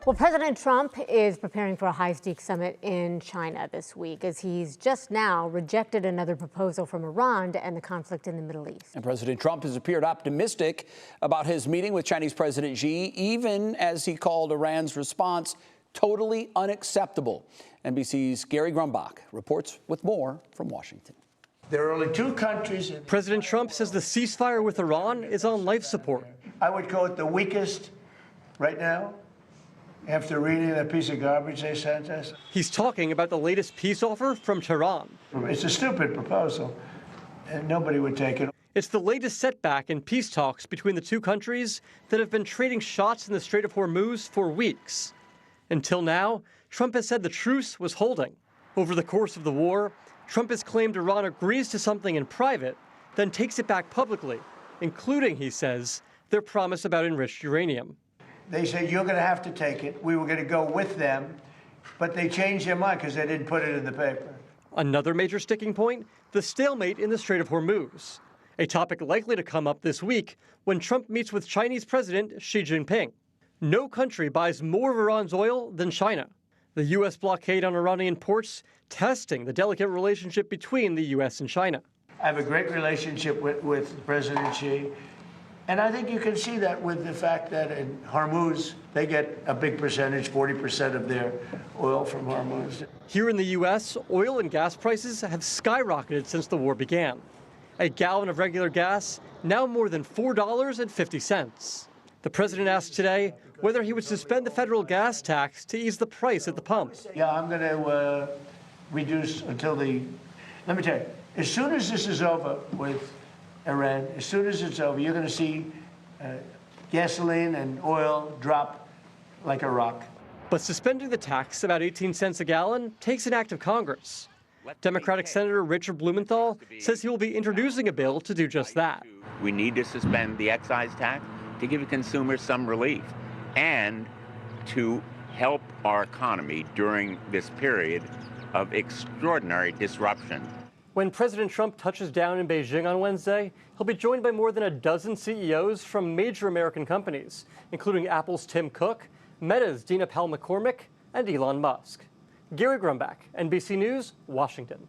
Well, President Trump is preparing for a high-stakes summit in China this week as he's just now rejected another proposal from Iran to end the conflict in the Middle East. And President Trump has appeared optimistic about his meeting with Chinese President Xi, even as he called Iran's response totally unacceptable. NBC's Gary Grumbach reports with more from Washington. There are only two countries. President Trump says the ceasefire with Iran is on life support. I would call it the weakest right now, after reading that piece of garbage they sent us. He's talking about the latest peace offer from Tehran. It's a stupid proposal, and nobody would take it. It's the latest setback in peace talks between the two countries that have been trading shots in the Strait of Hormuz for weeks. Until now, Trump has said the truce was holding. Over the course of the war, Trump has claimed Iran agrees to something in private, then takes it back publicly, including, he says, their promise about enriched uranium. They said, you're going to have to take it. We were going to go with them, but they changed their mind because they didn't put it in the paper. Another major sticking point, the stalemate in the Strait of Hormuz, a topic likely to come up this week when Trump meets with Chinese President Xi Jinping. No country buys more of Iran's oil than China. The U.S. blockade on Iranian ports testing the delicate relationship between the U.S. and China. I have a great relationship with President Xi. And I think you can see that with the fact that in Hormuz, they get a big percentage, 40% of their oil from Hormuz. Here in the U.S., oil and gas prices have skyrocketed since the war began. A gallon of regular gas now more than $4.50. The president asked today whether he would suspend the federal gas tax to ease the price at the pump. Yeah, I'm going to reduce until let me tell you, as soon as this is over with Iran, as soon as it's over, you're going to see gasoline and oil drop like a rock. But suspending the tax, about 18 cents a gallon, takes an act of Congress. Democratic Senator Richard Blumenthal says he will be introducing a bill to do just that. We need to suspend the excise tax to give consumers some relief and to help our economy during this period of extraordinary disruption. When President Trump touches down in Beijing on Wednesday, he'll be joined by more than a dozen CEOs from major American companies, including Apple's Tim Cook, Meta's Dina Powell-McCormick, and Elon Musk. Gary Grumbach, NBC News, Washington.